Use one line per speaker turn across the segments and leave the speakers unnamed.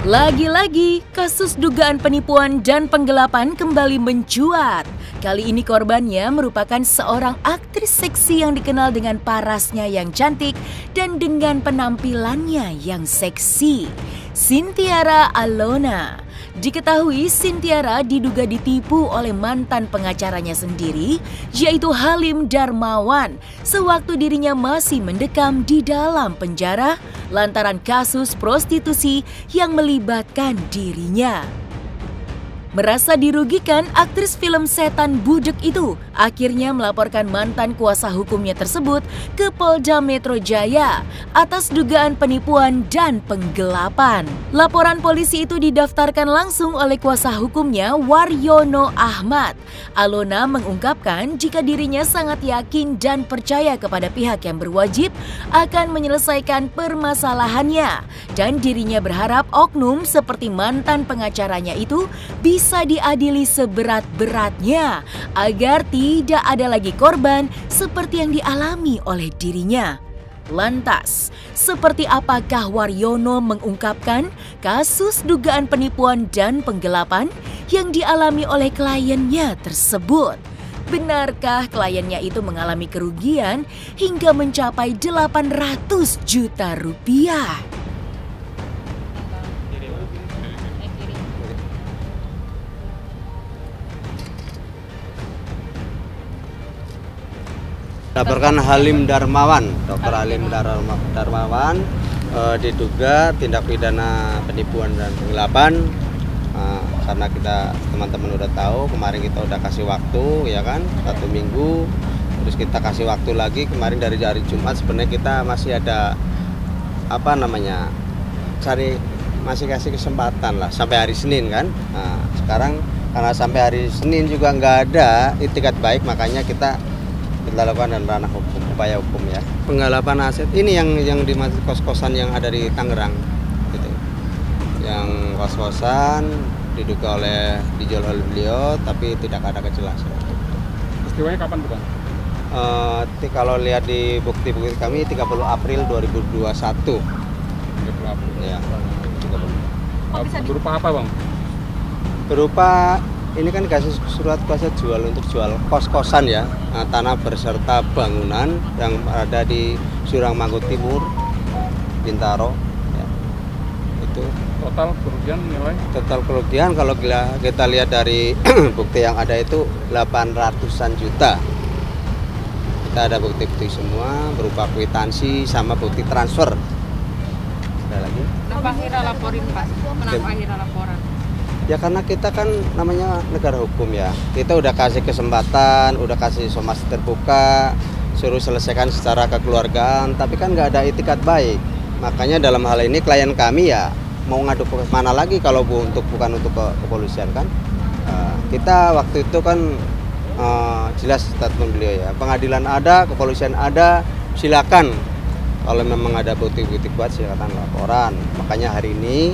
Lagi-lagi, kasus dugaan penipuan dan penggelapan kembali mencuat. Kali ini korbannya merupakan seorang aktris seksi yang dikenal dengan parasnya yang cantik dan dengan penampilannya yang seksi. Sintiara Alona. Diketahui Sintiara diduga ditipu oleh mantan pengacaranya sendiri, yaitu Halim Darmawan, sewaktu dirinya masih mendekam di dalam penjara lantaran kasus prostitusi yang melibatkan dirinya. Merasa dirugikan, aktris film Setan Budek itu akhirnya melaporkan mantan kuasa hukumnya tersebut ke Polda Metro Jaya atas dugaan penipuan dan penggelapan. Laporan polisi itu didaftarkan langsung oleh kuasa hukumnya Waryono Ahmad. Alona mengungkapkan jika dirinya sangat yakin dan percaya kepada pihak yang berwajib akan menyelesaikan permasalahannya dan dirinya berharap oknum seperti mantan pengacaranya itu bisa diadili seberat-beratnya agar tidak ada lagi korban seperti yang dialami oleh dirinya. Lantas, seperti apakah Waryono mengungkapkan kasus dugaan penipuan dan penggelapan yang dialami oleh kliennya tersebut? Benarkah kliennya itu mengalami kerugian hingga mencapai 800 juta rupiah?
Laporkan Halim Darmawan, Dr. Halim Darmawan diduga tindak pidana penipuan dan penggelapan. Karena kita teman-teman udah tahu, kemarin kita udah kasih waktu ya kan, 1 minggu, terus kita kasih waktu lagi kemarin dari hari Jumat. Sebenarnya kita masih ada masih kasih kesempatan lah sampai hari Senin kan. Nah, sekarang karena sampai hari Senin juga nggak ada itikat baik, makanya kita lakukan dan ranah hukum, upaya hukum ya. Penggelapan aset ini yang di kos-kosan yang ada di Tangerang gitu. Yang kos-kosan diduga dijual oleh beliau tapi tidak ada kejelasan.
Peristiwanya kapan tuh, Bang?
Kalau lihat di bukti-bukti kami 30 April 2021.
30 April.
Ya. 30.
Berupa apa, Bang?
Berupa ini kan dikasih surat kuasa jual untuk jual kos-kosan ya, tanah berserta bangunan yang ada di Surangmanggut Timur, Bintaro. Ya. Itu
total kerugian nilai?
Total kerugian kalau kita lihat dari bukti yang ada itu 800-an juta. Kita ada bukti-bukti semua berupa kwitansi sama bukti transfer. Ada lagi?
Kenapa akhirnya laporin, Pak? Kenapa akhirnya laporan?
Ya karena kita kan namanya negara hukum ya. Kita udah kasih kesempatan, udah kasih somasi terbuka, suruh selesaikan secara kekeluargaan, tapi kan nggak ada itikat baik. Makanya dalam hal ini klien kami ya mau ngadu ke mana lagi kalau bukan untuk kepolisian kan. Kita waktu itu kan jelas statement beliau ya. Pengadilan ada, kepolisian ada, silakan. Kalau memang ada bukti-bukti kuat silakan laporan. Makanya hari ini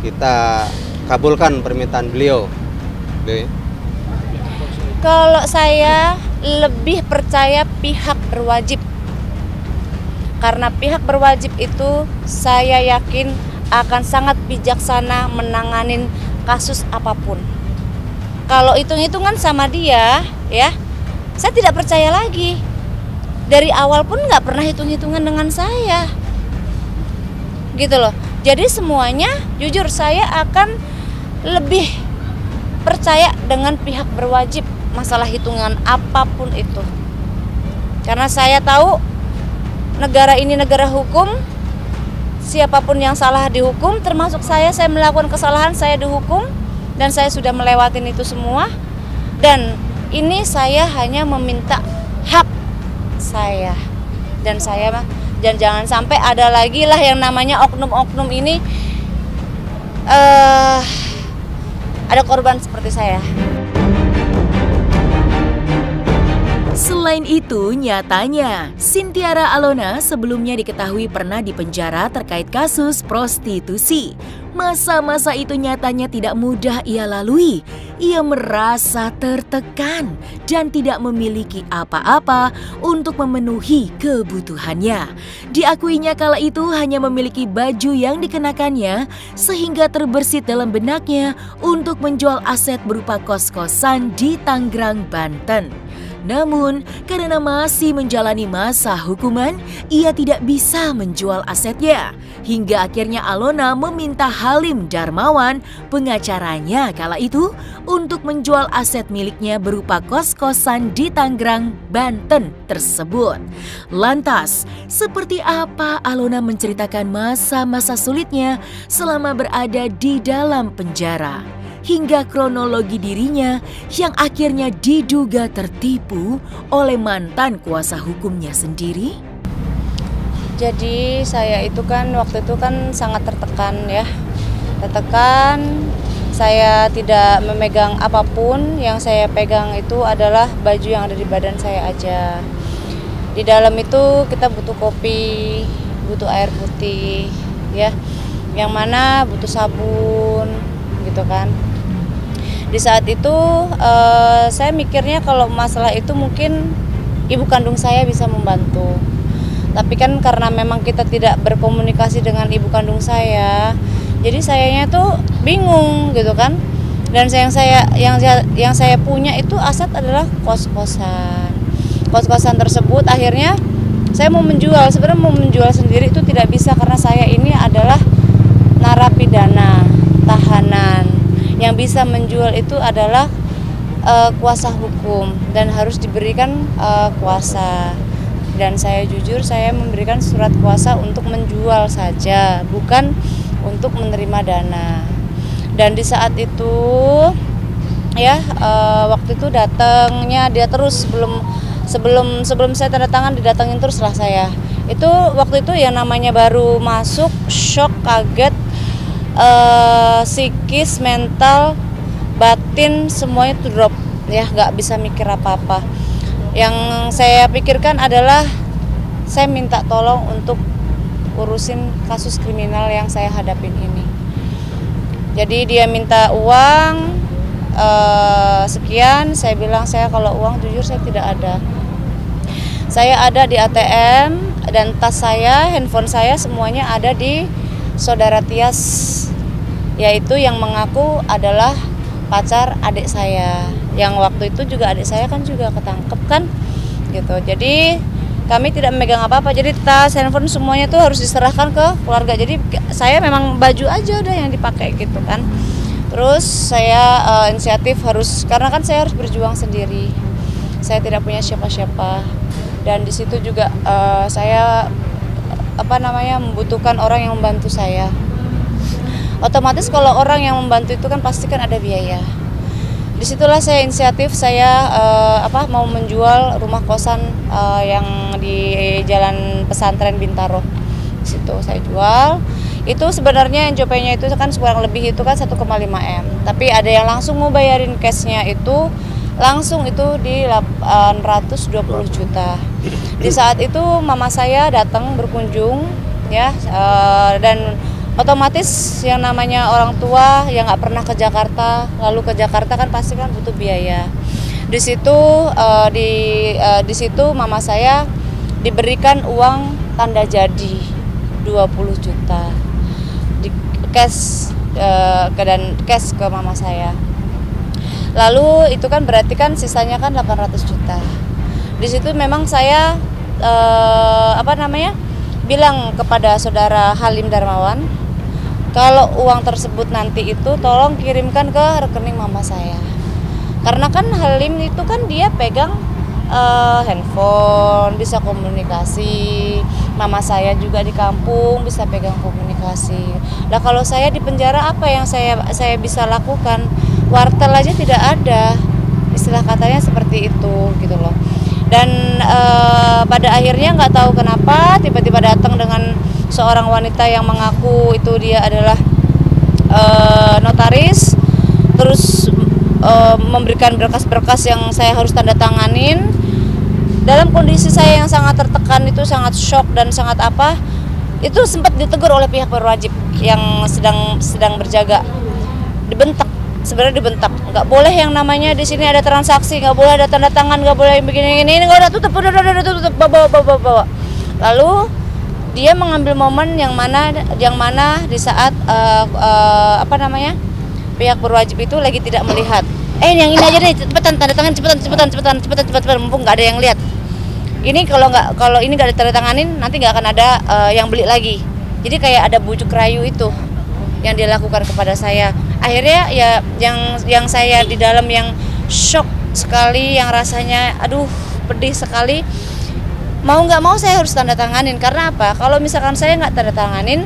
kita kabulkan permintaan beliau.
Kalau saya lebih percaya pihak berwajib. Karena pihak berwajib itu saya yakin akan sangat bijaksana menanganin kasus apapun. Kalau hitung-hitungan sama dia, ya, saya tidak percaya lagi. Dari awal pun nggak pernah hitung-hitungan dengan saya. Gitu loh. Jadi semuanya jujur saya akan lebih percaya dengan pihak berwajib masalah hitungan apapun itu. Karena saya tahu negara ini negara hukum, siapapun yang salah dihukum, termasuk saya melakukan kesalahan, saya dihukum dan saya sudah melewatin itu semua. Dan ini saya hanya meminta hak saya. Dan jangan sampai ada lagi lah yang namanya oknum-oknum ini ada korban seperti saya.
Selain itu, nyatanya Sintiara Alona sebelumnya diketahui pernah dipenjara terkait kasus prostitusi. Masa-masa itu nyatanya tidak mudah ia lalui. Ia merasa tertekan dan tidak memiliki apa-apa untuk memenuhi kebutuhannya. Diakuinya kala itu hanya memiliki baju yang dikenakannya sehingga terbersit dalam benaknya untuk menjual aset berupa kos-kosan di Tangerang, Banten. Namun, karena masih menjalani masa hukuman, ia tidak bisa menjual asetnya. Hingga akhirnya Alona meminta Halim Darmawan, pengacaranya kala itu, untuk menjual aset miliknya berupa kos-kosan di Tangerang, Banten tersebut. Lantas, seperti apa Alona menceritakan masa-masa sulitnya selama berada di dalam penjara? Hingga kronologi dirinya yang akhirnya diduga tertipu oleh mantan kuasa hukumnya sendiri?
Jadi saya itu kan waktu itu kan sangat tertekan ya. Tertekan, saya tidak memegang apapun, yang saya pegang itu adalah baju yang ada di badan saya aja. Di dalam itu kita butuh kopi, butuh air putih ya. Yang mana butuh sabun gitu kan. Di saat itu saya mikirnya kalau masalah itu mungkin ibu kandung saya bisa membantu. Tapi kan karena memang kita tidak berkomunikasi dengan ibu kandung saya, jadi sayanya tuh bingung gitu kan. Dan yang saya punya itu aset adalah kos-kosan. Kos-kosan tersebut akhirnya saya mau menjual. Sebenarnya mau menjual sendiri itu tidak bisa karena saya ini adalah narapidana, tahanan. Yang bisa menjual itu adalah kuasa hukum dan harus diberikan kuasa. Dan saya jujur, saya memberikan surat kuasa untuk menjual saja, bukan untuk menerima dana. Dan di saat itu ya waktu itu datangnya dia terus, sebelum saya tanda tangan didatengin terus lah saya. Itu waktu itu yang namanya baru masuk, shock, kaget, psikis, mental, batin semuanya itu drop ya, nggak bisa mikir apa-apa. Yang saya pikirkan adalah saya minta tolong untuk urusin kasus kriminal yang saya hadapin ini. Jadi dia minta uang sekian, saya bilang saya kalau uang jujur saya tidak ada. Saya ada di ATM dan tas saya, handphone saya semuanya ada di saudara Tias, yaitu yang mengaku adalah pacar adik saya. Yang waktu itu juga adik saya kan juga ketangkep kan gitu. Jadi kami tidak memegang apa-apa. Jadi tas, handphone semuanya tuh harus diserahkan ke keluarga. Jadi saya memang baju aja udah yang dipakai gitu kan. Terus saya inisiatif harus, karena kan saya harus berjuang sendiri. Saya tidak punya siapa-siapa. Dan di situ juga saya membutuhkan orang yang membantu saya. Otomatis kalau orang yang membantu itu kan pasti kan ada biaya. Disitulah saya inisiatif, saya mau menjual rumah kosan yang di Jalan Pesantren Bintaro. Di situ saya jual. Itu sebenarnya NJP-nya itu kan kurang lebih itu kan 1,5 M. Tapi ada yang langsung mau bayarin cashnya itu langsung itu di 820 juta. Di saat itu mama saya datang berkunjung ya, dan otomatis yang namanya orang tua yang nggak pernah ke Jakarta, lalu ke Jakarta kan pasti kan butuh biaya. Di situ di situ mama saya diberikan uang tanda jadi 20 juta di cash dan cash ke mama saya. Lalu itu kan berarti kan sisanya kan 800 juta. Di situ memang saya bilang kepada saudara Halim Darmawan, kalau uang tersebut nanti itu tolong kirimkan ke rekening mama saya. Karena kan Halim itu kan dia pegang handphone, bisa komunikasi. Mama saya juga di kampung bisa pegang komunikasi. Nah kalau saya di penjara apa yang saya bisa lakukan? Wartel aja tidak ada. Istilah katanya seperti itu gitu loh. Dan pada akhirnya nggak tahu kenapa tiba-tiba datang dengan seorang wanita yang mengaku itu dia adalah notaris, terus memberikan berkas-berkas yang saya harus tanda tanganin. dalam kondisi saya yang sangat tertekan itu, sangat shock dan sangat apa, itu sempat ditegur oleh pihak berwajib yang sedang berjaga, dibentak, sebenarnya dibentak, nggak boleh yang namanya di sini ada transaksi, nggak boleh ada tanda tangan, nggak boleh begini ini nggak, udah tutup, bawa. Lalu dia mengambil momen yang mana di saat pihak berwajib itu lagi tidak melihat. Yang ini aja deh, cepetan tanda tangan, cepetan, mumpung nggak ada yang lihat. Ini kalau ini nggak ditandatanganin, nanti nggak akan ada yang beli lagi. Jadi kayak ada bujuk rayu itu yang dilakukan kepada saya. Akhirnya ya yang saya di dalam yang shock sekali, yang rasanya aduh pedih sekali. Mau nggak mau saya harus tanda tanganin, karena apa? Kalau misalkan saya nggak tanda tanganin,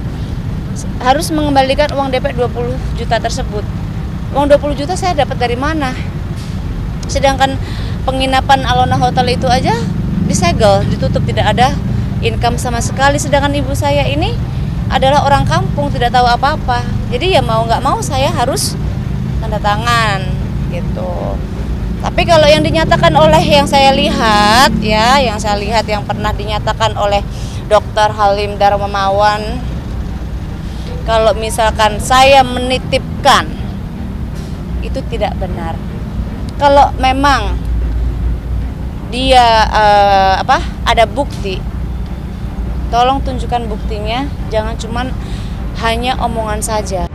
harus mengembalikan uang DP 20 juta tersebut. Uang 20 juta saya dapat dari mana? Sedangkan penginapan Alona Hotel itu aja disegel, ditutup, tidak ada income sama sekali. Sedangkan ibu saya ini adalah orang kampung, tidak tahu apa-apa. Jadi ya mau nggak mau saya harus tanda tangan gitu. Tapi kalau yang dinyatakan oleh yang saya lihat yang pernah dinyatakan oleh Dr. Halim Darmawan, kalau misalkan saya menitipkan, itu tidak benar. Kalau memang dia ada bukti, tolong tunjukkan buktinya, jangan cuman hanya omongan saja.